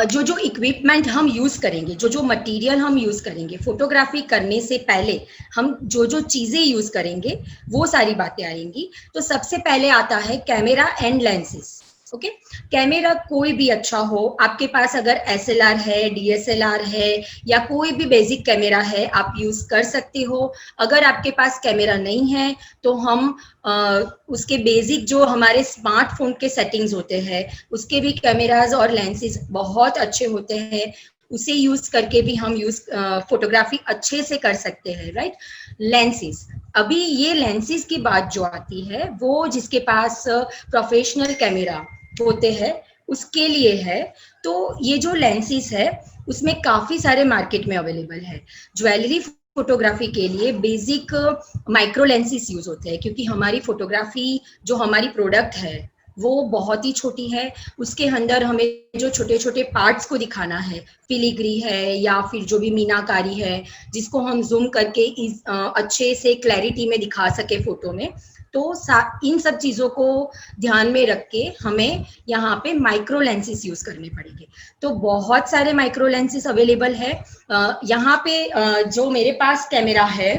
जो जो इक्विपमेंट हम यूज करेंगे, जो जो मटेरियल हम यूज करेंगे फोटोग्राफी करने से पहले, हम जो जो चीजें यूज करेंगे वो सारी बातें आएंगी। तो सबसे पहले आता है camera and lenses. Okay, camera कोई भी अच्छा हो, आपके पास अगर एसएलआर है, डीएसएलआर है, या कोई भी बेसिक कैमरा है, आप यूज कर सकते हो। अगर आपके पास कैमरा नहीं है तो हम उसके बेसिक जो हमारे स्मार्टफोन के सेटिंग्स होते हैं, उसके भी कैमराज और लेंसेज बहुत अच्छे होते हैं, उसे यूज करके भी हम फोटोग्राफी अच्छे से कर सकते हैं, राइट। लेंसेज, अभी ये लेंसेज की बात जो आती है वो जिसके पास प्रोफेशनल कैमरा होते हैं उसके लिए है। तो ये जो लेंसेज है उसमें काफी सारे मार्केट में अवेलेबल है। ज्वेलरी फोटोग्राफी के लिए बेसिक माइक्रो लेंसेज यूज होते हैं, क्योंकि हमारी फोटोग्राफी जो हमारी प्रोडक्ट है वो बहुत ही छोटी है। उसके अंदर हमें जो छोटे छोटे पार्ट्स को दिखाना है, फिलीग्री है या फिर जो भी मीनाकारी है, जिसको हम जूम करके अच्छे से क्लैरिटी में दिखा सके फोटो में, तो इन सब चीजों को ध्यान में रख के हमें यहाँ पे माइक्रो लेंसेज यूज करने पड़ेंगे। तो बहुत सारे माइक्रो लेंसेज अवेलेबल है। यहाँ पे जो मेरे पास कैमरा है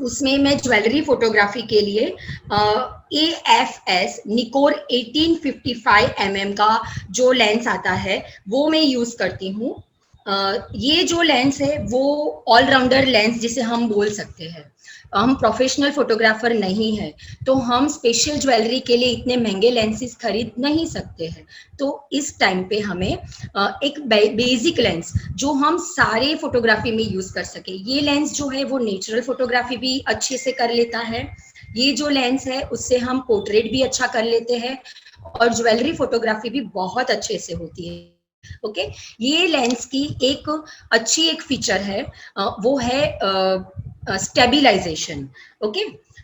उसमें मैं ज्वेलरी फोटोग्राफी के लिए AFS निकोर 1855 का जो लेंस आता है वो मैं यूज करती हूँ। ये जो लेंस है वो ऑलराउंडर लेंस जिसे हम बोल सकते हैं। हम प्रोफेशनल फोटोग्राफर नहीं है तो हम स्पेशल ज्वेलरी के लिए इतने महंगे लेंसेज खरीद नहीं सकते हैं। तो इस टाइम पे हमें एक बेसिक लेंस जो हम सारे फोटोग्राफी में यूज कर सके, ये लेंस जो है वो नेचुरल फोटोग्राफी भी अच्छे से कर लेता है। ये जो लेंस है उससे हम पोर्ट्रेट भी अच्छा कर लेते हैं और ज्वेलरी फोटोग्राफी भी बहुत अच्छे से होती है। ओके, ये लेंस की एक अच्छी एक फीचर है, वो है स्टेबिलाईजेशन। ओके,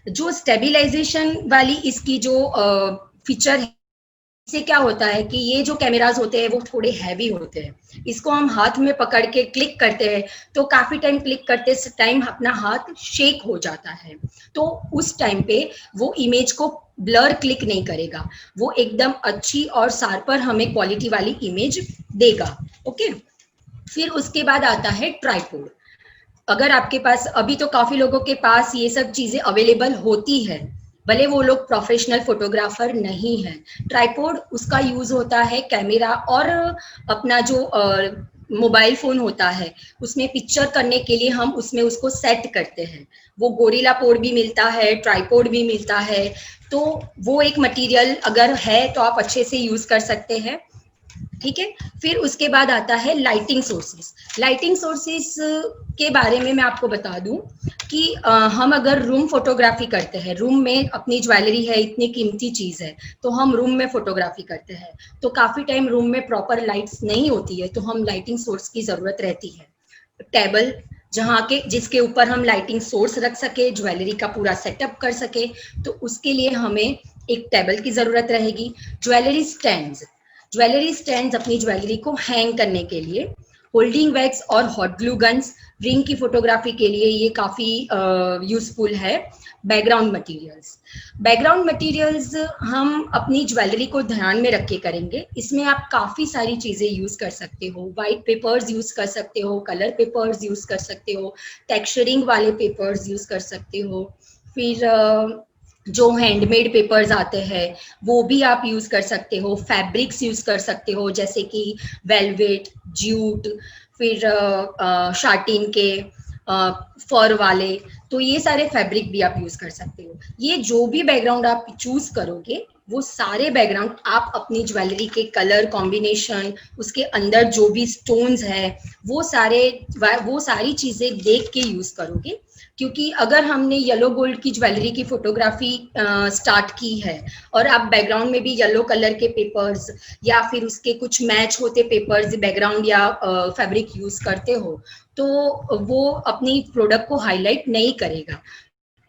जो स्टेबिलाईजेशन वाली इसकी जो फीचर है, इससे क्या होता है कि ये जो कैमराज होते हैं वो थोड़े हैवी होते हैं। इसको हम हाथ में पकड़ के क्लिक करते हैं तो काफी टाइम क्लिक करते टाइम अपना हाथ शेक हो जाता है। तो उस टाइम पे वो इमेज को ब्लर क्लिक नहीं करेगा, वो एकदम अच्छी और शार्पर हमें क्वालिटी वाली इमेज देगा। ओके, फिर उसके बाद आता है ट्राइपॉड। अगर आपके पास, अभी तो काफी लोगों के पास ये सब चीजें अवेलेबल होती है, भले वो लोग प्रोफेशनल फोटोग्राफर नहीं है। ट्राइपॉड उसका यूज होता है कैमरा और अपना जो मोबाइल फोन होता है उसमें पिक्चर करने के लिए हम उसमें उसको सेट करते हैं। वो गोरिल्ला पोड भी मिलता है, ट्राइपॉड भी मिलता है। तो वो एक मटेरियल अगर है तो आप अच्छे से यूज कर सकते हैं। ठीक है, फिर उसके बाद आता है लाइटिंग सोर्सेस। लाइटिंग सोर्सेस के बारे में मैं आपको बता दूं कि हम अगर रूम फोटोग्राफी करते हैं, रूम में अपनी ज्वेलरी है, इतनी कीमती चीज है, तो हम रूम में फोटोग्राफी करते हैं, तो काफी टाइम रूम में प्रॉपर लाइट्स नहीं होती है, तो हम लाइटिंग सोर्स की जरूरत रहती है। टेबल जहाँ के जिसके ऊपर हम लाइटिंग सोर्स रख सके, ज्वेलरी का पूरा सेटअप कर सके, तो उसके लिए हमें एक टेबल की जरूरत रहेगी। ज्वेलरी स्टैंड्स, ज्वेलरी स्टैंड्स अपनी ज्वेलरी को हैंग करने के लिए। होल्डिंग वैक्स और हॉट ग्लू गन्स रिंग की फोटोग्राफी के लिए ये काफी यूजफुल है। बैकग्राउंड मटेरियल्स, बैकग्राउंड मटेरियल्स हम अपनी ज्वेलरी को ध्यान में रख के करेंगे। इसमें आप काफी सारी चीजें यूज कर सकते हो, व्हाइट पेपर्स यूज कर सकते हो, कलर पेपर्स यूज कर सकते हो, टेक्सचरिंग वाले पेपर्स यूज कर सकते हो, फिर जो हैंडमेड पेपर्स आते हैं वो भी आप यूज कर सकते हो, फैब्रिक्स यूज कर सकते हो जैसे कि वेलवेट, जूट, फिर शार्टिन के फर वाले, तो ये सारे फैब्रिक भी आप यूज कर सकते हो। ये जो भी बैकग्राउंड आप चूज करोगे वो सारे बैकग्राउंड आप अपनी ज्वेलरी के कलर कॉम्बिनेशन, उसके अंदर जो भी स्टोन्स है, वो सारी चीजें देख के यूज करोगे। क्योंकि अगर हमने येलो गोल्ड की ज्वेलरी की फोटोग्राफी स्टार्ट की है और आप बैकग्राउंड में भी येलो कलर के पेपर्स या फिर उसके कुछ मैच होते पेपर्स बैकग्राउंड या फैब्रिक यूज करते हो, तो वो अपनी प्रोडक्ट को हाईलाइट नहीं करेगा।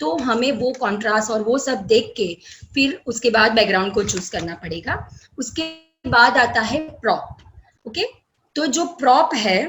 तो हमें वो कॉन्ट्रास्ट और वो सब देख के फिर उसके बाद बैकग्राउंड को चूज करना पड़ेगा। उसके बाद आता है प्रॉप। ओके, तो जो प्रॉप है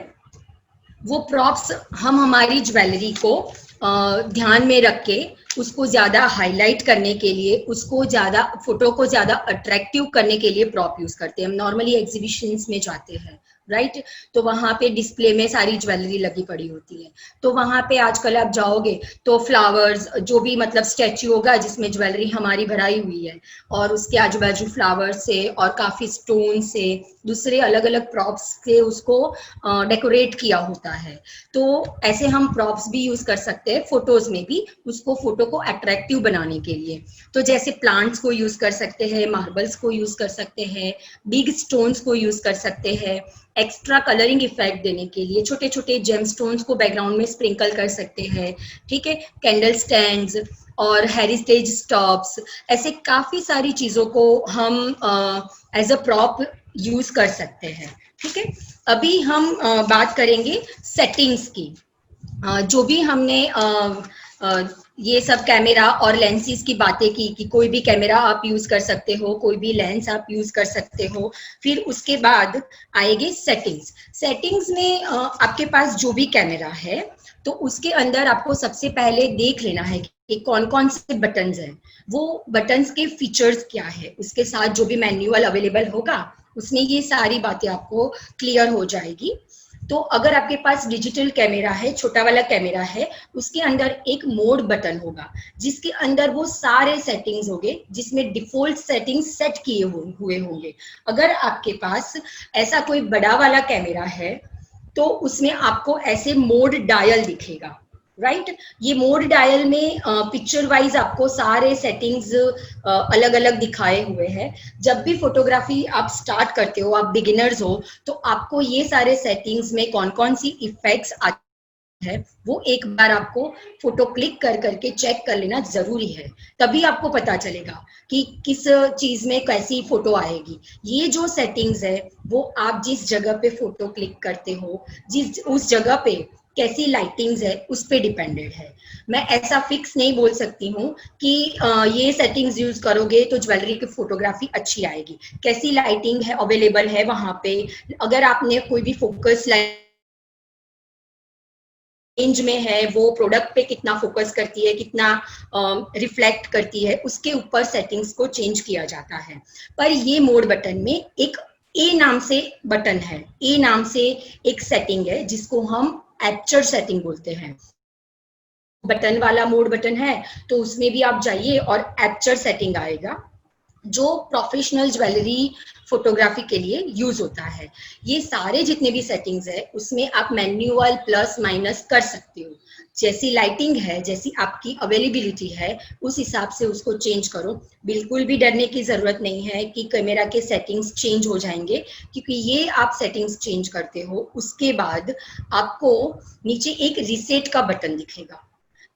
वो प्रॉप्स हम हमारी ज्वेलरी को ध्यान में रख के उसको ज्यादा हाईलाइट करने के लिए, उसको ज्यादा फोटो को ज्यादा अट्रैक्टिव करने के लिए प्रॉप यूज करते हैं। हम नॉर्मली एग्जीबिशंस में जाते हैं, राइट, तो वहां पे डिस्प्ले में सारी ज्वेलरी लगी पड़ी होती है, तो वहां पे आजकल आप जाओगे तो फ्लावर्स, जो भी मतलब स्टैच्यू होगा जिसमें ज्वेलरी हमारी भराई हुई है, और उसके आजू बाजू फ्लावर्स से और काफी स्टोन से, दूसरे अलग अलग प्रॉप्स से उसको डेकोरेट किया होता है। तो ऐसे हम प्रॉप्स भी यूज कर सकते हैं फोटोज में भी, उसको फोटो को अट्रैक्टिव बनाने के लिए। तो जैसे प्लांट्स को यूज कर सकते हैं, मार्बल्स को यूज कर सकते हैं, बिग स्टोन्स को यूज कर सकते हैं, एक्स्ट्रा कलरिंग इफेक्ट देने के लिए छोटे छोटे जेम स्टोन्स को बैकग्राउंड में स्प्रिंकल कर सकते हैं, ठीक है, कैंडल स्टैंड्स और हेरिटेज स्टॉप्स, ऐसे काफी सारी चीजों को हम एज अ प्रॉप यूज कर सकते हैं, ठीक है। अभी हम बात करेंगे सेटिंग्स की। जो भी हमने ये सब कैमरा और लेंसेज की बातें की कि कोई भी कैमरा आप यूज कर सकते हो, कोई भी लेंस आप यूज कर सकते हो, फिर उसके बाद आएंगे सेटिंग्स। सेटिंग्स में आपके पास जो भी कैमरा है तो उसके अंदर आपको सबसे पहले देख लेना है कि कौन कौन से बटन्स हैं, वो बटन्स के फीचर्स क्या है, उसके साथ जो भी मैनुअल अवेलेबल होगा उसमें ये सारी बातें आपको क्लियर हो जाएगी। तो अगर आपके पास डिजिटल कैमरा है, छोटा वाला कैमरा है, उसके अंदर एक मोड बटन होगा जिसके अंदर वो सारे सेटिंग्स होंगे, जिसमें डिफॉल्ट सेटिंग्स सेट किए हुए होंगे। अगर आपके पास ऐसा कोई बड़ा वाला कैमरा है तो उसमें आपको ऐसे मोड डायल दिखेगा, राइट। ये मोड डायल में पिक्चर वाइज आपको सारे सेटिंग्स अलग अलग दिखाए हुए हैं। जब भी फोटोग्राफी आप स्टार्ट करते हो, आप बिगिनर्स हो, तो आपको ये सारे सेटिंग्स में कौन कौन सी इफेक्ट्स आती है वो एक बार आपको फोटो क्लिक कर करके चेक कर लेना जरूरी है। तभी आपको पता चलेगा कि किस चीज में कैसी फोटो आएगी। ये जो सेटिंग्स है वो आप जिस जगह पे फोटो क्लिक करते हो, जिस उस जगह पे कैसी लाइटिंग्स है उस पे डिपेंडेड है। मैं ऐसा फिक्स नहीं बोल सकती हूँ कि ये सेटिंग्स यूज करोगे तो ज्वेलरी की फोटोग्राफी अच्छी आएगी। कैसी लाइटिंग है अवेलेबल है वहां पे, अगर आपने कोई भी फोकस लाइट रेंज में है, वो प्रोडक्ट पे कितना फोकस करती है, कितना रिफ्लेक्ट करती है, उसके ऊपर सेटिंग्स को चेंज किया जाता है। पर ये मोड बटन में एक ए नाम से बटन है, ए नाम से एक सेटिंग है जिसको हम एपर्चर सेटिंग बोलते हैं। बटन वाला मोड बटन है तो उसमें भी आप जाइए और एपर्चर सेटिंग आएगा जो प्रोफेशनल ज्वेलरी फोटोग्राफी के लिए यूज होता है। ये सारे जितने भी सेटिंग्स है उसमें आप मैन्युअल प्लस माइनस कर सकते हो। जैसी लाइटिंग है, जैसी आपकी अवेलेबिलिटी है, उस हिसाब से उसको चेंज करो। बिल्कुल भी डरने की जरूरत नहीं है कि कैमरा के सेटिंग्स चेंज हो जाएंगे, क्योंकि ये आप सेटिंग्स चेंज करते हो उसके बाद आपको नीचे एक रीसेट का बटन दिखेगा,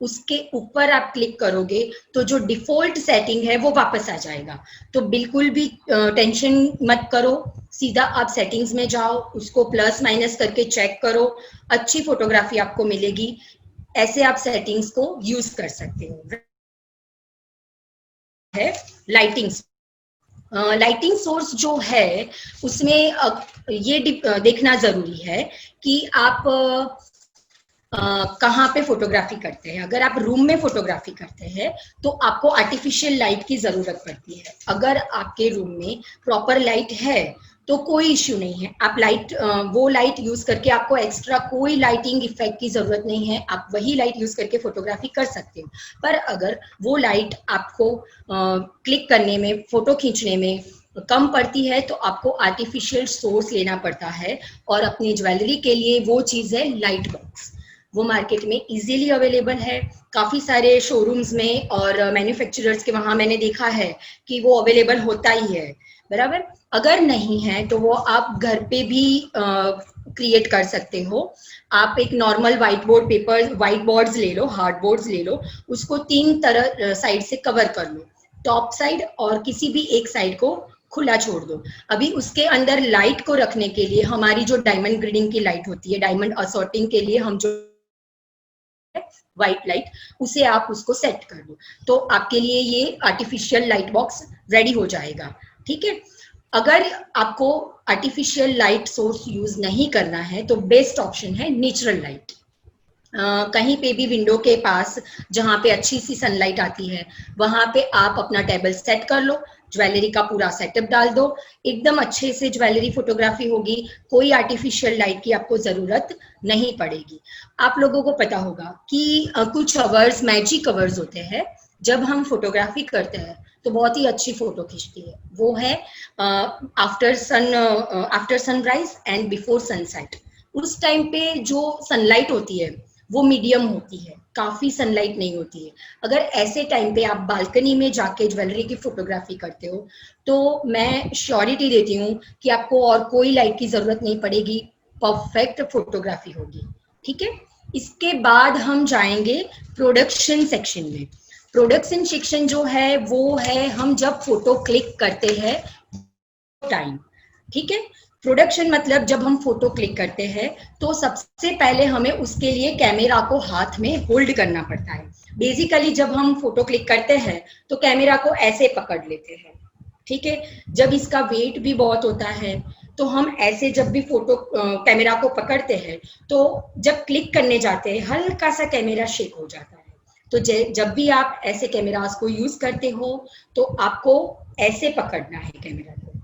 उसके ऊपर आप क्लिक करोगे तो जो डिफॉल्ट सेटिंग है वो वापस आ जाएगा। तो बिल्कुल भी टेंशन मत करो, सीधा आप सेटिंग्स में जाओ, उसको प्लस माइनस करके चेक करो, अच्छी फोटोग्राफी आपको मिलेगी। ऐसे आप सेटिंग्स को यूज कर सकते हो। है लाइटिंग, लाइटिंग सोर्स जो है उसमें ये देखना जरूरी है कि आप कहाँ पे फोटोग्राफी करते हैं। अगर आप रूम में फोटोग्राफी करते हैं तो आपको आर्टिफिशियल लाइट की जरूरत पड़ती है। अगर आपके रूम में प्रॉपर लाइट है तो कोई इश्यू नहीं है, आप लाइट वो लाइट यूज करके, आपको एक्स्ट्रा कोई लाइटिंग इफेक्ट की जरूरत नहीं है, आप वही लाइट यूज करके फोटोग्राफी कर सकते हो। पर अगर वो लाइट आपको क्लिक करने में, फोटो खींचने में कम पड़ती है तो आपको आर्टिफिशियल सोर्स लेना पड़ता है। और अपनी ज्वेलरी के लिए वो चीज है लाइट बॉक्स। वो मार्केट में इजीली अवेलेबल है, काफी सारे शोरूम्स में और मैन्युफैक्चरर्स के वहां मैंने देखा है कि वो अवेलेबल होता ही है, बराबर। अगर नहीं है तो वो आप घर पे भी क्रिएट कर सकते हो। आप एक normal white board paper, white boards ले लो, हार्ड बोर्ड्स ले लो, उसको 3 तरह साइड से कवर कर लो, टॉप साइड और किसी भी एक साइड को खुला छोड़ दो। अभी उसके अंदर लाइट को रखने के लिए हमारी जो डायमंड ग्रिडिंग की लाइट होती है, डायमंड असॉर्टिंग के लिए हम जो व्हाइट लाइट, उसे आप उसको सेट कर दो तो आपके लिए ये आर्टिफिशियल लाइट बॉक्स रेडी हो जाएगा, ठीक है। अगर आपको आर्टिफिशियल लाइट सोर्स यूज नहीं करना है तो बेस्ट ऑप्शन है नेचुरल लाइट। कहीं पे भी विंडो के पास जहाँ पे अच्छी सी सनलाइट आती है वहां पे आप अपना टेबल सेट कर लो, ज्वेलरी का पूरा सेटअप डाल दो, एकदम अच्छे से ज्वेलरी फोटोग्राफी होगी, कोई आर्टिफिशियल लाइट की आपको जरूरत नहीं पड़ेगी। आप लोगों को पता होगा कि कुछ अवर्स मैजिक अवर्स होते हैं जब हम फोटोग्राफी करते हैं तो बहुत ही अच्छी फोटो खींचती है, वो है after sunrise and before sunset. उस टाइम पे जो सनलाइट होती है वो मीडियम होती है, काफी सनलाइट नहीं होती है। अगर ऐसे टाइम पे आप बालकनी में जाके ज्वेलरी की फोटोग्राफी करते हो तो मैं श्योरिटी देती हूँ कि आपको और कोई लाइट की जरूरत नहीं पड़ेगी, परफेक्ट फोटोग्राफी होगी। ठीक है, इसके बाद हम जाएंगे प्रोडक्शन सेक्शन में। प्रोडक्शन सेक्शन जो है वो है हम जब फोटो क्लिक करते हैं टाइम। ठीक है, प्रोडक्शन मतलब जब हम फोटो क्लिक करते हैं तो सबसे पहले हमें उसके लिए कैमरा को हाथ में होल्ड करना पड़ता है। बेसिकली जब हम फोटो क्लिक करते हैं तो कैमरा को ऐसे पकड़ लेते हैं। ठीक है, जब इसका वेट भी बहुत होता है तो हम ऐसे जब भी फोटो कैमरा को पकड़ते हैं तो जब क्लिक करने जाते हैं हल्का सा कैमरा शेक हो जाता है। तो जब भी आप ऐसे कैमरास को यूज करते हो तो आपको ऐसे पकड़ना है कैमरा को।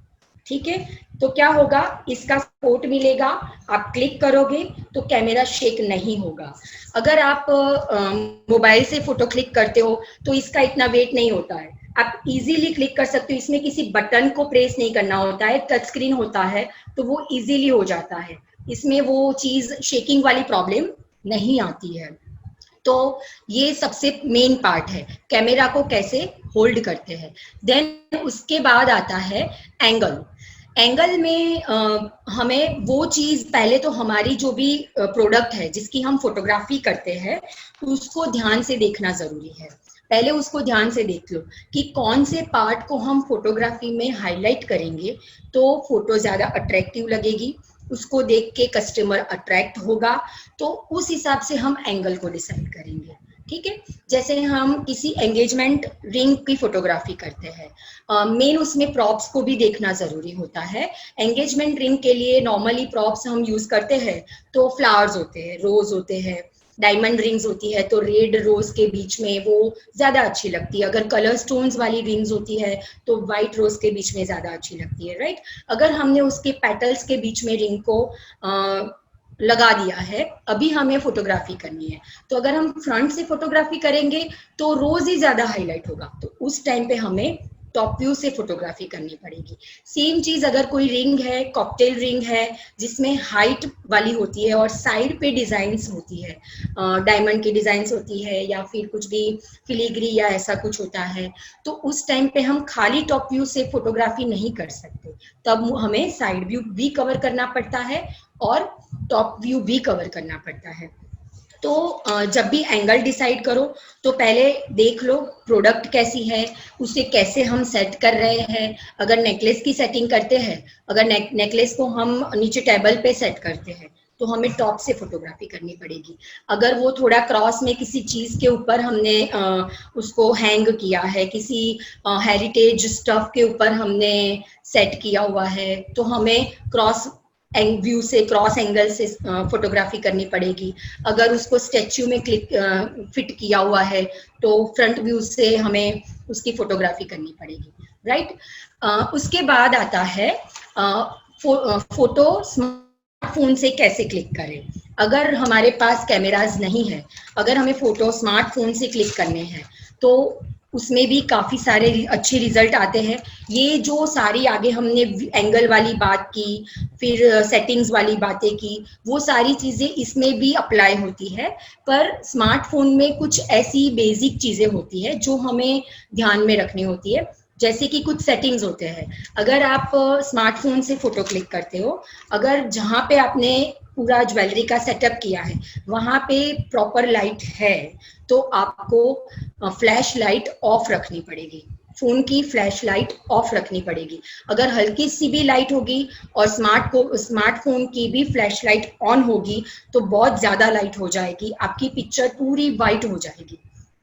ठीक है, तो क्या होगा, इसका सपोर्ट मिलेगा, आप क्लिक करोगे तो कैमरा शेक नहीं होगा। अगर आप मोबाइल से फोटो क्लिक करते हो तो इसका इतना वेट नहीं होता है, आप इजीली क्लिक कर सकते हो, इसमें किसी बटन को प्रेस नहीं करना होता है, टच स्क्रीन होता है तो वो इजीली हो जाता है, इसमें वो चीज शेकिंग वाली प्रॉब्लम नहीं आती है। तो ये सबसे मेन पार्ट है, कैमरा को कैसे होल्ड करते हैं। देन उसके बाद आता है एंगल। एंगल में हमें वो चीज, पहले तो हमारी जो भी प्रोडक्ट है जिसकी हम फोटोग्राफी करते हैं उसको ध्यान से देखना जरूरी है। पहले उसको ध्यान से देख लो कि कौन से पार्ट को हम फोटोग्राफी में हाईलाइट करेंगे तो फोटो ज्यादा अट्रैक्टिव लगेगी, उसको देख के कस्टमर अट्रैक्ट होगा, तो उस हिसाब से हम एंगल को डिसाइड करेंगे। ठीक है, जैसे हम किसी एंगेजमेंट रिंग की फोटोग्राफी करते हैं, मेन उसमें प्रॉप्स को भी देखना जरूरी होता है। एंगेजमेंट रिंग के लिए नॉर्मली प्रॉप्स हम यूज करते हैं तो फ्लावर्स होते हैं, रोज होते हैं, डायमंड रिंग्स होती है तो रेड रोज के बीच में वो ज्यादा अच्छी लगती है। अगर कलर स्टोन्स वाली रिंग्स होती है तो व्हाइट रोज के बीच में ज्यादा अच्छी लगती है, राइट। अगर हमने उसके पेटल्स के बीच में रिंग को लगा दिया है, अभी हमें फोटोग्राफी करनी है, तो अगर हम फ्रंट से फोटोग्राफी करेंगे तो रोज ही ज्यादा हाईलाइट होगा, तो उस टाइम पे हमें टॉप व्यू से फोटोग्राफी करनी पड़ेगी। सेम चीज अगर कोई रिंग है, कॉकटेल रिंग है जिसमें हाइट वाली होती है और साइड पे डिजाइन्स होती है, डायमंड की डिजाइन्स होती है या फिर कुछ भी फिलीग्री या ऐसा कुछ होता है, तो उस टाइम पे हम खाली टॉप व्यू से फोटोग्राफी नहीं कर सकते, तब हमें साइड व्यू भी कवर करना पड़ता है और टॉप व्यू भी कवर करना पड़ता है। तो जब भी एंगल डिसाइड करो तो पहले देख लो प्रोडक्ट कैसी है, उसे कैसे हम सेट कर रहे हैं। अगर नेकलेस की सेटिंग करते हैं, अगर नेकलेस को हम नीचे टेबल पे सेट करते हैं तो हमें टॉप से फोटोग्राफी करनी पड़ेगी। अगर वो थोड़ा क्रॉस में किसी चीज के ऊपर हमने उसको हैंग किया है, किसी हेरिटेज स्टफ के ऊपर हमने सेट किया हुआ है, तो हमें क्रॉस व्यू से, क्रॉस एंगल से फोटोग्राफी करनी पड़ेगी। अगर उसको स्टैच्यू में क्लिक फिट किया हुआ है तो फ्रंट व्यू से हमें उसकी फोटोग्राफी करनी पड़ेगी, राइट। उसके बाद आता है फोटो स्मार्टफोन से कैसे क्लिक करें। अगर हमारे पास कैमराज नहीं है, अगर हमें फोटो स्मार्टफोन से क्लिक करने हैं तो उसमें भी काफी सारे अच्छे रिजल्ट आते हैं। ये जो सारी आगे हमने एंगल वाली बात की, फिर सेटिंग्स वाली बातें की, वो सारी चीजें इसमें भी अप्लाई होती है, पर स्मार्टफोन में कुछ ऐसी बेसिक चीजें होती है जो हमें ध्यान में रखनी होती है। जैसे कि कुछ सेटिंग्स होते हैं, अगर आप स्मार्टफोन से फोटो क्लिक करते हो, अगर जहाँ पे आपने पूरा ज्वेलरी का सेटअप किया है वहां पे प्रॉपर लाइट है तो आपको फ्लैश लाइट ऑफ रखनी पड़ेगी, फोन की फ्लैश लाइट ऑफ रखनी पड़ेगी। अगर हल्की सी भी लाइट होगी और स्मार्टफोन की भी फ्लैश लाइट ऑन होगी तो बहुत ज्यादा लाइट हो जाएगी, आपकी पिक्चर पूरी वाइट हो जाएगी,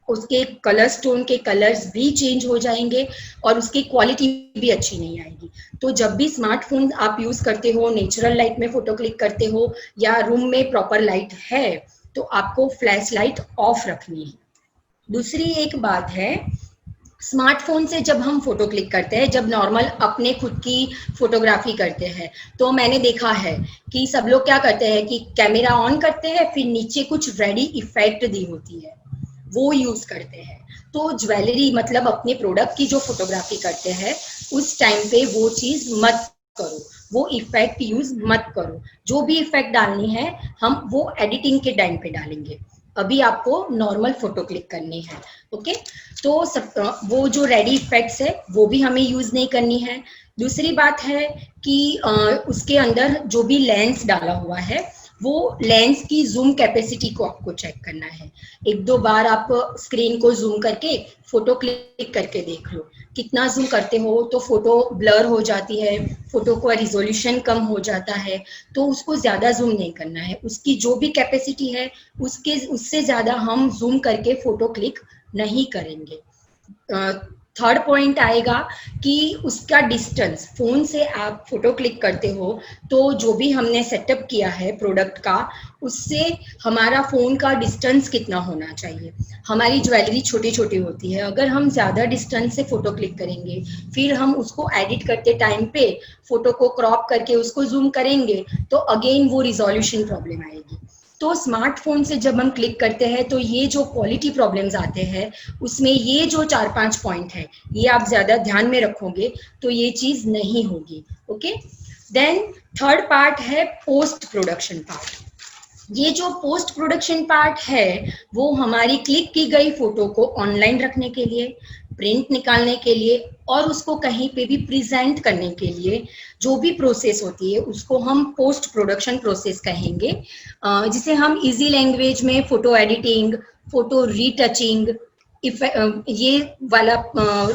उसके कलर स्टोन के कलर्स भी चेंज हो जाएंगे और उसकी क्वालिटी भी अच्छी नहीं आएगी। तो जब भी स्मार्टफोन आप यूज करते हो, नेचुरल लाइट में फोटो क्लिक करते हो या रूम में प्रॉपर लाइट है, तो आपको फ्लैश लाइट ऑफ रखनी है। दूसरी एक बात है, स्मार्टफोन से जब हम फोटो क्लिक करते हैं, जब नॉर्मल अपने खुद की फोटोग्राफी करते हैं, तो मैंने देखा है कि सब लोग क्या करते हैं कि कैमरा ऑन करते हैं, फिर नीचे कुछ रेडी इफेक्ट दी होती है, वो यूज करते हैं। तो ज्वेलरी मतलब अपने प्रोडक्ट की जो फोटोग्राफी करते हैं उस टाइम पे वो चीज मत करो, वो इफेक्ट यूज मत करो। जो भी इफेक्ट डालनी है हम वो एडिटिंग के टाइम पे डालेंगे, अभी आपको नॉर्मल फोटो क्लिक करनी है। ओके, तो सब वो जो रेडी इफेक्ट्स है वो भी हमें यूज नहीं करनी है। दूसरी बात है कि उसके अंदर जो भी लेंस डाला हुआ है वो लेंस की जूम कैपेसिटी को आपको चेक करना है। एक दो बार आप स्क्रीन को जूम करके फोटो क्लिक करके देख लो, कितना जूम करते हो तो फोटो ब्लर हो जाती है, फोटो का रिजोल्यूशन कम हो जाता है, तो उसको ज्यादा जूम नहीं करना है। उसकी जो भी कैपेसिटी है उससे ज्यादा हम जूम करके फोटो क्लिक नहीं करेंगे। थर्ड पॉइंट आएगा कि उसका डिस्टेंस, फोन से आप फोटो क्लिक करते हो तो जो भी हमने सेटअप किया है प्रोडक्ट का, उससे हमारा फोन का डिस्टेंस कितना होना चाहिए। हमारी ज्वेलरी छोटी छोटी होती है, अगर हम ज्यादा डिस्टेंस से फोटो क्लिक करेंगे, फिर हम उसको एडिट करते टाइम पे फोटो को क्रॉप करके उसको जूम करेंगे, तो अगेन वो रिजोल्यूशन प्रॉब्लम आएगी। तो स्मार्टफोन से जब हम क्लिक करते हैं तो ये जो क्वालिटी प्रॉब्लम्स आते हैं उसमें ये जो 4-5 पॉइंट है ये आप ज्यादा ध्यान में रखोगे तो ये चीज नहीं होगी। ओके, देन थर्ड पार्ट है पोस्ट प्रोडक्शन पार्ट। ये जो पोस्ट प्रोडक्शन पार्ट है वो हमारी क्लिक की गई फोटो को ऑनलाइन रखने के लिए, प्रिंट निकालने के लिए और उसको कहीं पे भी प्रेजेंट करने के लिए जो भी प्रोसेस होती है उसको हम पोस्ट प्रोडक्शन प्रोसेस कहेंगे, जिसे हम इजी लैंग्वेज में फोटो एडिटिंग, फोटो रीटचिंग, ये वाला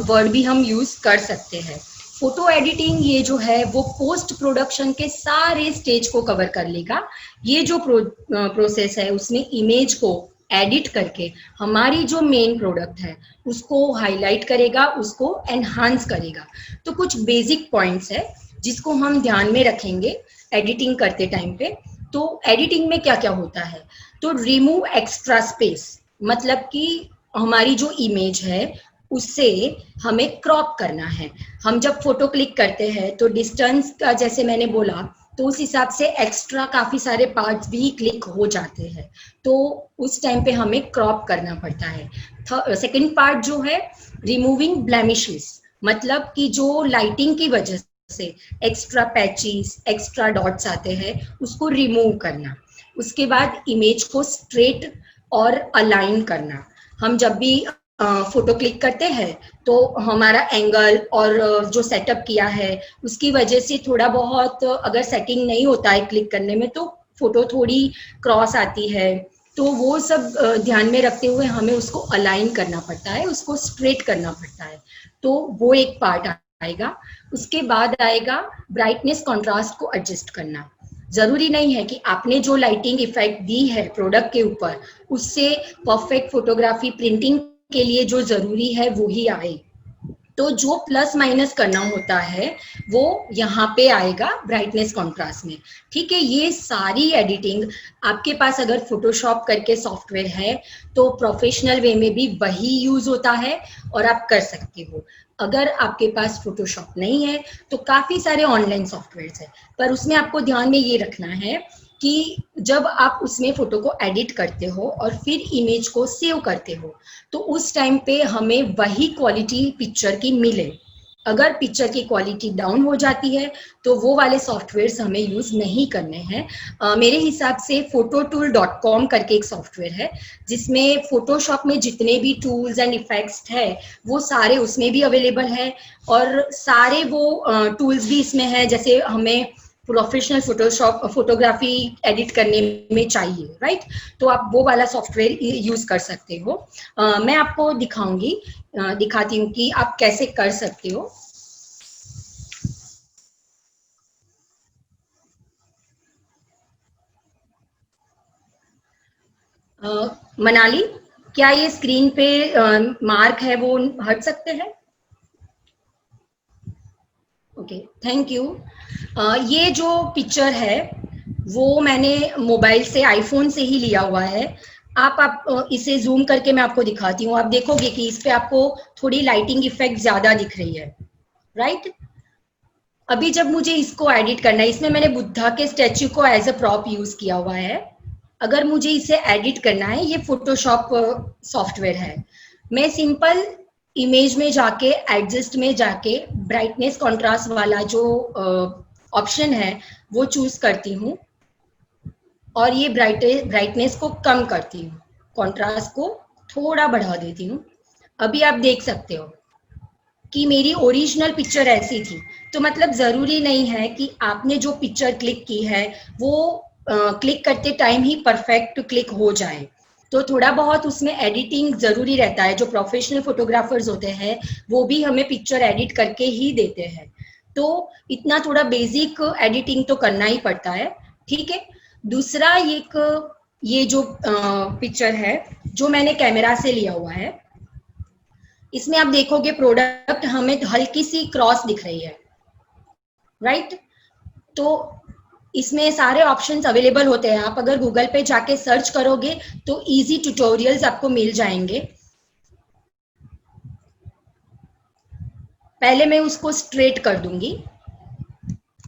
वर्ड भी हम यूज कर सकते हैं। फोटो एडिटिंग ये जो है वो पोस्ट प्रोडक्शन के सारे स्टेज को कवर कर लेगा। ये जो प्रोसेस है उसमें इमेज को एडिट करके हमारी जो मेन प्रोडक्ट है उसको हाईलाइट करेगा, उसको एनहांस करेगा। तो कुछ बेसिक पॉइंट्स है जिसको हम ध्यान में रखेंगे एडिटिंग करते टाइम पे। तो एडिटिंग में क्या क्या होता है, तो रिमूव एक्स्ट्रा स्पेस, मतलब कि हमारी जो इमेज है उससे हमें क्रॉप करना है। हम जब फोटो क्लिक करते हैं तो डिस्टेंस का जैसे मैंने बोला तो उस हिसाब से एक्स्ट्रा काफी सारे पार्ट्स भी क्लिक हो जाते हैं, तो उस टाइम पे हमें क्रॉप करना पड़ता है। सेकंड पार्ट जो है रिमूविंग ब्लेमिशेस, मतलब कि जो लाइटिंग की वजह से एक्स्ट्रा पैचेस, एक्स्ट्रा डॉट्स आते हैं उसको रिमूव करना। उसके बाद इमेज को स्ट्रेट और अलाइन करना। हम जब भी फोटो क्लिक करते हैं तो हमारा एंगल और जो सेटअप किया है उसकी वजह से थोड़ा बहुत अगर सेटिंग नहीं होता है क्लिक करने में तो फोटो थोड़ी क्रॉस आती है, तो वो सब ध्यान में रखते हुए हमें उसको अलाइन करना पड़ता है, उसको स्ट्रेट करना पड़ता है। तो वो एक पार्ट आएगा। उसके बाद आएगा ब्राइटनेस कॉन्ट्रास्ट को एडजस्ट करना। जरूरी नहीं है कि आपने जो लाइटिंग इफेक्ट दी है प्रोडक्ट के ऊपर उससे परफेक्ट फोटोग्राफी प्रिंटिंग के लिए जो जरूरी है वो ही आए। तो जो प्लस माइनस करना होता है वो यहाँ पे आएगा ब्राइटनेस कॉन्ट्रास्ट में। ठीक है, ये सारी एडिटिंग आपके पास अगर फोटोशॉप करके सॉफ्टवेयर है तो प्रोफेशनल वे में भी वही यूज होता है और आप कर सकते हो। अगर आपके पास फोटोशॉप नहीं है तो काफी सारे ऑनलाइन सॉफ्टवेयर है, पर उसमें आपको ध्यान में ये रखना है कि जब आप उसमें फोटो को एडिट करते हो और फिर इमेज को सेव करते हो तो उस टाइम पे हमें वही क्वालिटी पिक्चर की मिले। अगर पिक्चर की क्वालिटी डाउन हो जाती है तो वो वाले सॉफ्टवेयर हमें यूज नहीं करने हैं। मेरे हिसाब से phototol.com करके एक सॉफ्टवेयर है जिसमें फोटोशॉप में जितने भी टूल्स एंड इफेक्ट्स है वो सारे उसमें भी अवेलेबल है और सारे वो टूल्स भी इसमें है जैसे हमें प्रोफेशनल फोटोशॉप फोटोग्राफी एडिट करने में चाहिए, राइट। तो आप वो वाला सॉफ्टवेयर यूज कर सकते हो। मैं आपको दिखाती हूँ कि आप कैसे कर सकते हो। मनाली, क्या ये स्क्रीन पे मार्क है वो हट सकते हैं? Okay, thank you. ये जो पिक्चर है वो मैंने मोबाइल से, आईफोन से ही लिया हुआ है। आप इसे जूम करके मैं आपको दिखाती हूँ, आप देखोगे कि इस पे आपको थोड़ी लाइटिंग इफेक्ट ज्यादा दिख रही है, राइट। अभी जब मुझे इसको एडिट करना है, इसमें मैंने बुद्धा के स्टैच्यू को एज अ प्रॉप यूज किया हुआ है। अगर मुझे इसे एडिट करना है, ये फोटोशॉप सॉफ्टवेयर है, मैं सिंपल इमेज में जाके, एडजस्ट में जाके, ब्राइटनेस कॉन्ट्रास्ट वाला जो ऑप्शन है वो चूज करती हूँ, और ये ब्राइटनेस को कम करती हूँ, कॉन्ट्रास्ट को थोड़ा बढ़ा देती हूँ। अभी आप देख सकते हो कि मेरी ओरिजिनल पिक्चर ऐसी थी। तो मतलब जरूरी नहीं है कि आपने जो पिक्चर क्लिक की है वो क्लिक करते टाइम ही परफेक्ट क्लिक हो जाए। तो थोड़ा बहुत उसमें एडिटिंग जरूरी रहता है। जो प्रोफेशनल फोटोग्राफर्स होते हैं वो भी हमें पिक्चर एडिट करके ही देते हैं, तो इतना थोड़ा बेसिक एडिटिंग तो करना ही पड़ता है, ठीक है। दूसरा ये जो पिक्चर है जो मैंने कैमरा से लिया हुआ है, इसमें आप देखोगे प्रोडक्ट हमें हल्की सी क्रॉस दिख रही है, राइट। तो इसमें सारे ऑप्शंस अवेलेबल होते हैं। आप अगर गूगल पे जाके सर्च करोगे तो इजी ट्यूटोरियल्स आपको मिल जाएंगे। पहले मैं उसको स्ट्रेट कर दूंगी।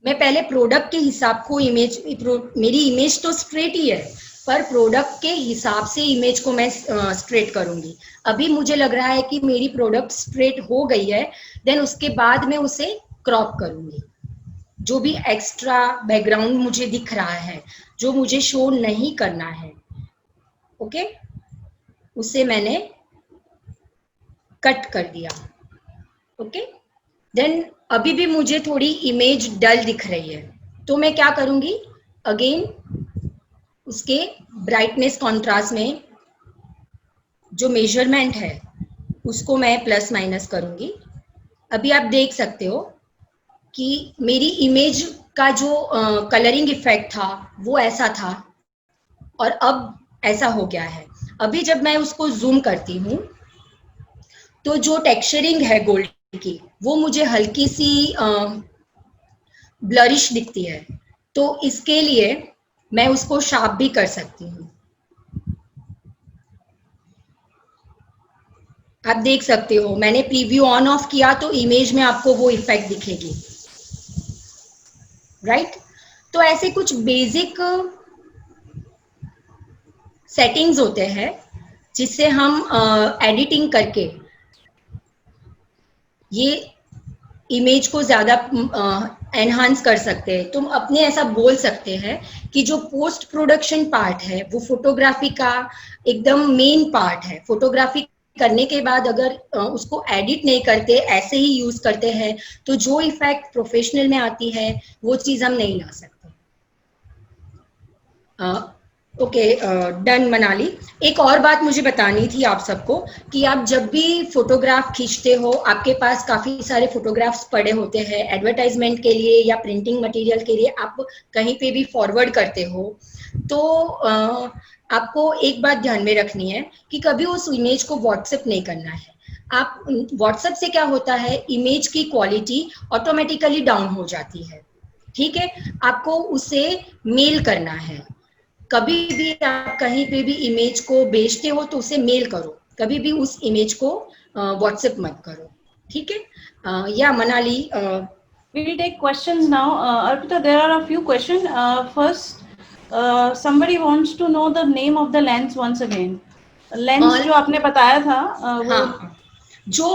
मैं पहले प्रोडक्ट के हिसाब को मेरी इमेज तो स्ट्रेट ही है, पर प्रोडक्ट के हिसाब से इमेज को मैं स्ट्रेट करूंगी। अभी मुझे लग रहा है कि मेरी प्रोडक्ट स्ट्रेट हो गई है, देन उसके बाद मैं उसे क्रॉप करूंगी। जो भी एक्स्ट्रा बैकग्राउंड मुझे दिख रहा है, जो मुझे शो नहीं करना है, ओके, उसे मैंने कट कर दिया, ओके। देन अभी भी मुझे थोड़ी इमेज डल दिख रही है, तो मैं क्या करूंगी, अगेन उसके ब्राइटनेस कॉन्ट्रास्ट में जो मेजरमेंट है उसको मैं प्लस माइनस करूंगी। अभी आप देख सकते हो कि मेरी इमेज का जो कलरिंग इफेक्ट था वो ऐसा था, और अब ऐसा हो गया है। अभी जब मैं उसको जूम करती हूँ तो जो टेक्सचरिंग है गोल्ड की वो मुझे हल्की सी ब्लरिश दिखती है। तो इसके लिए मैं उसको शार्प भी कर सकती हूँ। आप देख सकते हो मैंने प्रीव्यू ऑन ऑफ किया तो इमेज में आपको वो इफेक्ट दिखेगी, राइट। तो ऐसे कुछ बेसिक सेटिंग्स होते हैं जिससे हम एडिटिंग करके ये इमेज को ज्यादा एनहांस कर सकते हैं। तुम अपने ऐसा बोल सकते हैं कि जो पोस्ट प्रोडक्शन पार्ट है वो फोटोग्राफी का एकदम मेन पार्ट है। फोटोग्राफी करने के बाद अगर उसको एडिट नहीं करते, ऐसे ही यूज करते हैं, तो जो इफेक्ट प्रोफेशनल में आती है वो चीज हम नहीं ला सकते। Okay, done Manali. एक और बात मुझे बतानी थी आप सबको कि आप जब भी फोटोग्राफ खींचते हो, आपके पास काफी सारे फोटोग्राफ्स पड़े होते हैं एडवर्टाइजमेंट के लिए या प्रिंटिंग मटेरियल के लिए, आप कहीं पे भी फॉरवर्ड करते हो, तो आपको एक बात ध्यान में रखनी है कि कभी उस इमेज को व्हाट्सएप नहीं करना है। आप व्हाट्सएप से क्या होता है, इमेज की क्वालिटी ऑटोमेटिकली डाउन हो जाती है, ठीक है। आपको उसे मेल करना है। कभी भी आप कहीं पे भी इमेज को भेजते हो तो उसे मेल करो, कभी भी उस इमेज को व्हाट्सएप मत करो, ठीक है। या Manali, we'll take questions now. Arpita, there are a few questions. First, somebody wants to know the name of the lens once again. Lens जो आपने बताया था वो हाँ, जो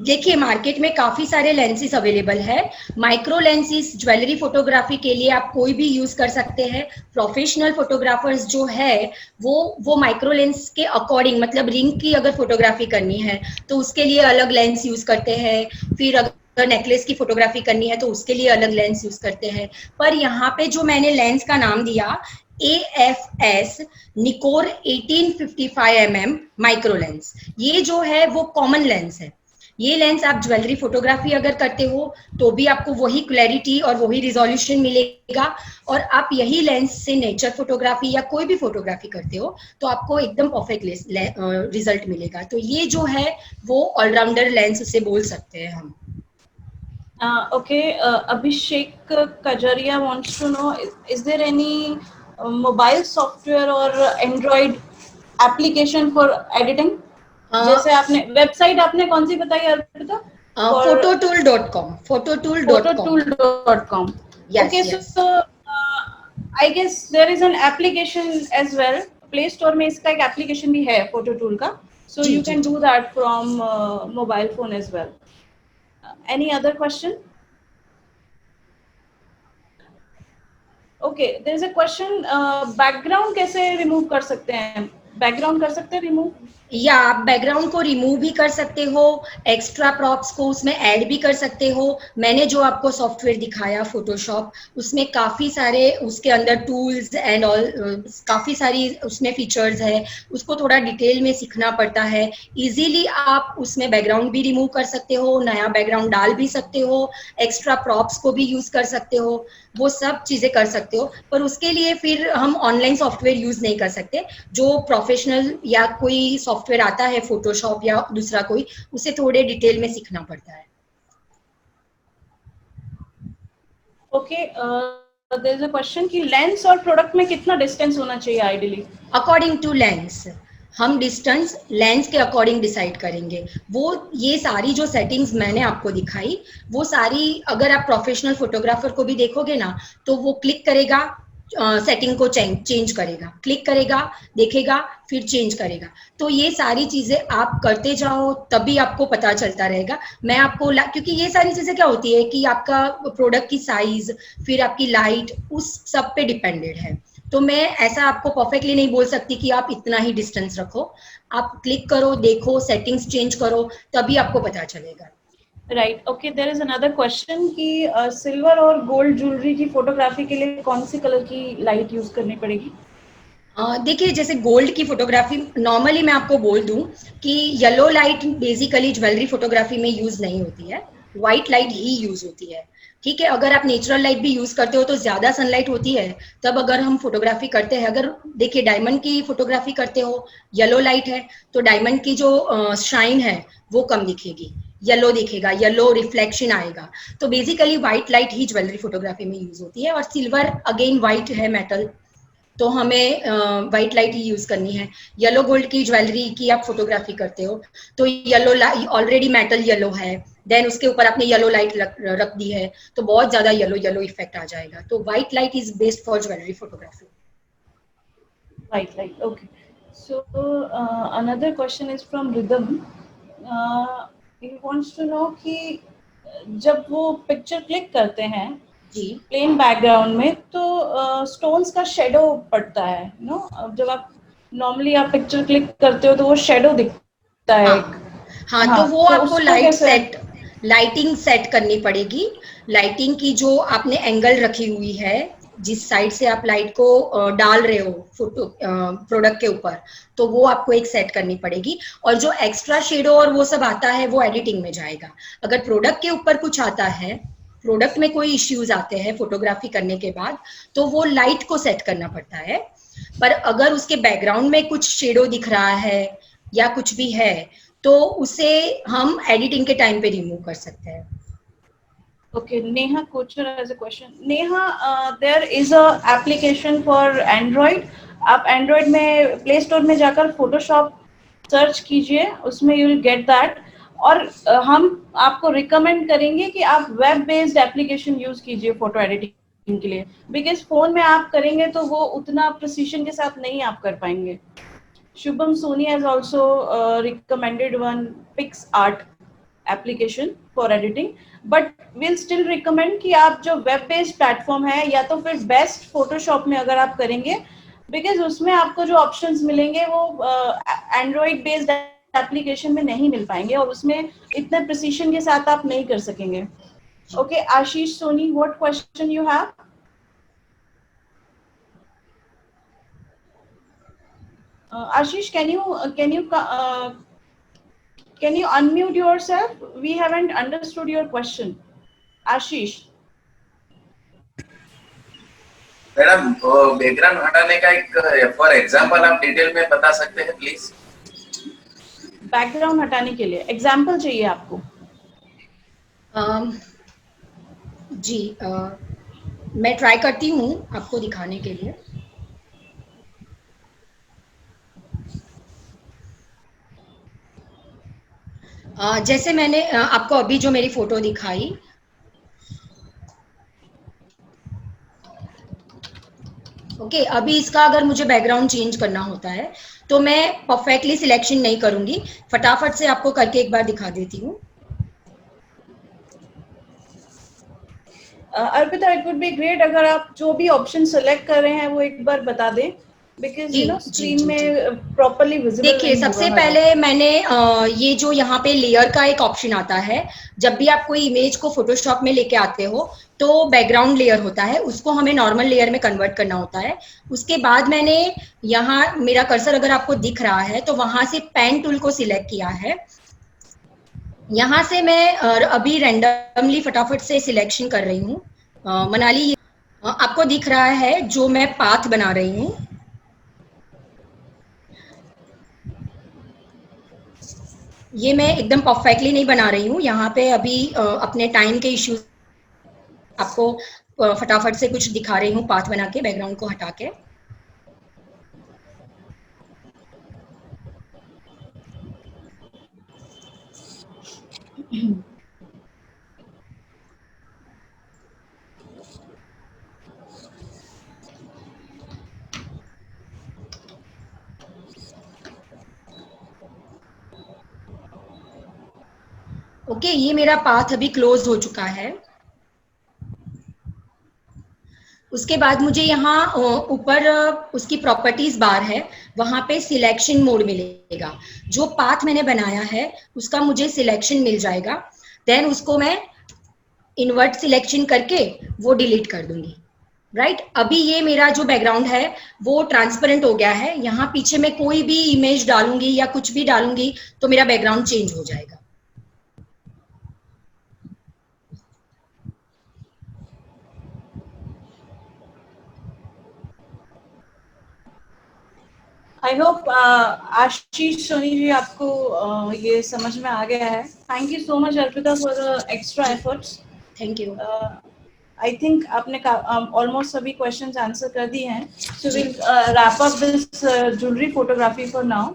देखिए मार्केट में काफी सारे लेंसेज अवेलेबल है। माइक्रो लेंसेज ज्वेलरी फोटोग्राफी के लिए आप कोई भी यूज कर सकते हैं। प्रोफेशनल फोटोग्राफर्स जो है वो माइक्रो लेंस के अकॉर्डिंग, मतलब रिंग की अगर फोटोग्राफी करनी है तो उसके लिए अलग लेंस यूज करते हैं। फिर अगर नेकलेस की फोटोग्राफी करनी है तो उसके लिए अलग लेंस यूज करते हैं। पर यहाँ पे जो मैंने लेंस का नाम दिया, AFS निकोर 1855mm माइक्रो लेंस, ये जो है वो कॉमन लेंस है। ये लेंस आप ज्वेलरी फोटोग्राफी अगर करते हो तो भी आपको वही क्लैरिटी और वही रिजोल्यूशन मिलेगा, और आप यही लेंस से नेचर फोटोग्राफी या कोई भी फोटोग्राफी करते हो तो आपको एकदम परफेक्ट रिजल्ट मिलेगा। तो ये जो है वो ऑलराउंडर लेंस उसे बोल सकते हैं हम। Okay, Abhishek Kajaria wants to know, is there any mobile software or Android application for editing? जैसे आपने वेबसाइट आपने कौन सी बताई Arpita? phototool.com, phototool.com. phototool.com. Yes, Okay, yes. so I guess there is an application as well. Play Store में इसका एक application भी है Phototool का, so ji you ji can ji. do that from mobile phone as well. Any other question? Okay, there is a question. Background कैसे remove कर सकते हैं? Background कर सकते हैं remove? या आप बैकग्राउंड को रिमूव भी कर सकते हो, एक्स्ट्रा प्रॉप्स को उसमें ऐड भी कर सकते हो. मैंने जो आपको सॉफ्टवेयर दिखाया फोटोशॉप, उसमें काफ़ी सारे उसके अंदर टूल्स एंड ऑल, काफ़ी सारी उसमें फीचर्स है. उसको थोड़ा डिटेल में सीखना पड़ता है. इजीली आप उसमें बैकग्राउंड भी रिमूव कर सकते हो, नया बैकग्राउंड डाल भी सकते हो, एक्स्ट्रा प्रॉप्स को भी यूज़ कर सकते हो, वो सब चीज़ें कर सकते हो. पर उसके लिए फिर हम ऑनलाइन सॉफ्टवेयर यूज़ नहीं कर सकते. जो प्रोफेशनल या कोई सॉफ्टवेयर आता है फोटोशॉप या दूसरा कोई, उसे थोड़े डिटेल में सीखना पड़ता है. Okay, there is a question कि लेंस और प्रोडक्ट में कितना डिस्टेंस होना चाहिए आइडियली? अकॉर्डिंग टू लेंस, हम डिस्टेंस लेंस के अकॉर्डिंग डिसाइड करेंगे. वो ये सारी जो सेटिंग्स मैंने आपको दिखाई, वो सारी अगर आप प्रोफेशनल फोटोग्राफर को भी देखोगे ना, तो वो क्लिक करेगा, सेटिंग को चेंज करेगा, क्लिक करेगा, देखेगा, फिर चेंज करेगा. तो ये सारी चीजें आप करते जाओ, तभी आपको पता चलता रहेगा. मैं आपको क्योंकि ये सारी चीजें क्या होती है कि आपका प्रोडक्ट की साइज, फिर आपकी लाइट, उस सब पे डिपेंडेड है. तो मैं ऐसा आपको परफेक्टली नहीं बोल सकती कि आप इतना ही डिस्टेंस रखो. आप क्लिक करो, देखो, सेटिंग्स चेंज करो, तभी आपको पता चलेगा. Right. Okay, there is another question कि सिल्वर और गोल्ड ज्वेलरी की फोटोग्राफी के लिए कौन सी कलर की लाइट यूज करनी पड़ेगी? देखिए, जैसे गोल्ड की फोटोग्राफी नॉर्मली मैं आपको बोल दूं कि yellow light basically jewellery photography में यूज नहीं होती है, व्हाइट लाइट ही यूज होती है. ठीक है, अगर आप नेचुरल लाइट भी यूज करते हो तो ज्यादा सनलाइट होती है, तब अगर हम फोटोग्राफी करते हैं, अगर देखिए डायमंड की फोटोग्राफी करते हो, येलो लाइट है, तो डायमंड की जो शाइन है वो कम दिखेगी, येलो दिखेगा, येलो रिफ्लेक्शन आएगा. तो बेसिकली व्हाइट लाइट ही ज्वेलरी फोटोग्राफी में यूज होती है. और सिल्वर अगेन व्हाइट है मेटल, तो हमें व्हाइट लाइट ही यूज करनी है. येलो गोल्ड की ज्वेलरी की आप फोटोग्राफी करते हो, तो येलो ऑलरेडी मेटल येलो है, देन उसके ऊपर आपने येलो लाइट रख दी है, तो बहुत ज्यादा येलो येलो इफेक्ट आ जाएगा. तो white light is best for jewellery photography. White light. Okay. So another question is from Rhythm. He wants to know कि जब वो पिक्चर क्लिक करते हैं जी. प्लेन बैकग्राउंड में, तो स्टोन्स का शेडो पड़ता है, नो? अब जब आप नॉर्मली आप पिक्चर क्लिक करते हो तो वो शेडो दिखता है एक. हाँ हाँ, हाँ, तो वो तो आपको उसको कैसे? लाइटिंग सेट करनी पड़ेगी. लाइटिंग की जो आपने एंगल रखी हुई है, जिस साइड से आप लाइट को डाल रहे हो फोटो प्रोडक्ट के ऊपर, तो वो आपको एक सेट करनी पड़ेगी. और जो एक्स्ट्रा शेडो और वो सब आता है, वो एडिटिंग में जाएगा. अगर प्रोडक्ट के ऊपर कुछ आता है, प्रोडक्ट में कोई इश्यूज आते हैं फोटोग्राफी करने के बाद, तो वो लाइट को सेट करना पड़ता है. पर अगर उसके बैकग्राउंड में कुछ शेडो दिख रहा है या कुछ भी है, तो उसे हम एडिटिंग के टाइम पे रिमूव कर सकते हैं. Okay, Neha Kochar has a question. Neha, there is a application for Android. आप Android में Play Store में जाकर Photoshop सर्च कीजिए, उसमें you will get that. और हम आपको रिकमेंड करेंगे कि आप वेब बेस्ड एप्लीकेशन यूज कीजिए फोटो एडिटिंग के लिए, बिकॉज फोन में आप करेंगे तो वो उतना प्रिसीजन के साथ नहीं आप कर पाएंगे. Shubham Soni has also recommended one PicsArt application for editing, but will still recommend कि आप जो वेब बेस्ड प्लेटफॉर्म है या तो फिर बेस्ट फोटोशॉप में अगर आप करेंगे, बिकॉज उसमें आपको जो ऑप्शंस मिलेंगे वो एंड्रॉइड बेस्ड एप्लीकेशन में नहीं मिल पाएंगे और उसमें इतने प्रिसीजन के साथ आप नहीं कर सकेंगे. Okay, Ashish Soni, what question you have? Ashish, can you unmute yourself? We haven't understood your question. Ashish. Madam, background हटाने का एक फॉर एग्जांपल आप डिटेल में बता सकते हैं प्लीज? बैकग्राउंड हटाने के लिए एग्जांपल चाहिए आपको? जी मैं ट्राई करती हूँ आपको दिखाने के लिए। जैसे मैंने आपको अभी जो मेरी फोटो दिखाई, ओके अभी इसका अगर मुझे बैकग्राउंड चेंज करना होता है तो मैं परफेक्टली सिलेक्शन नहीं करूंगी, फटाफट से आपको करके एक बार दिखा देती हूँ। Arpita, it would be great अगर आप जो भी ऑप्शन सेलेक्ट कर रहे हैं वो एक बार बता दें, बिकॉज जी यू नो जी स्क्रीन जी जी में प्रॉपर्ली विजिबल देखिए, नहीं होगा सबसे हर पहले वक्त। मैंने ये जो यहाँ पे लेयर का एक ऑप्शन आता है, जब भी आप कोई इमेज को फोटोशॉप में लेके आते हो तो बैकग्राउंड लेयर होता है, उसको हमें नॉर्मल लेयर में कन्वर्ट करना होता है। उसके बाद मैंने यहाँ मेरा कर्सर अगर आपको दिख रहा है तो वहां से पेन टूल को सिलेक्ट किया है। यहाँ से मैं अभी रैंडमली फटाफट से सिलेक्शन कर रही हूँ। मनाली आपको दिख रहा है जो मैं पाथ बना रही हूँ। ये मैं एकदम परफेक्टली नहीं बना रही हूँ, यहाँ पे अभी अपने टाइम के इश्यूज आपको फटाफट से कुछ दिखा रही हूँ पाथ बना के बैकग्राउंड को हटा के। ओके ये मेरा पाथ अभी क्लोज हो चुका है। उसके बाद मुझे यहाँ ऊपर उसकी प्रॉपर्टीज बार है, वहां पे सिलेक्शन मोड मिलेगा। जो पाथ मैंने बनाया है उसका मुझे सिलेक्शन मिल जाएगा, देन उसको मैं इन्वर्ट सिलेक्शन करके वो डिलीट कर दूंगी। राइट अभी ये मेरा जो बैकग्राउंड है वो ट्रांसपेरेंट हो गया है। यहाँ पीछे मैं कोई भी इमेज डालूंगी या कुछ भी डालूंगी तो मेरा बैकग्राउंड चेंज हो जाएगा। आई होप आशीष सोनी जी आपको ये समझ में आ गया है। Thank you so much Arpita for the extra efforts. Thank you. I think आपने ऑलमोस्ट सभी क्वेश्चंस आंसर कर दिए हैं, सो जी will wrap up this jewellery photography for now.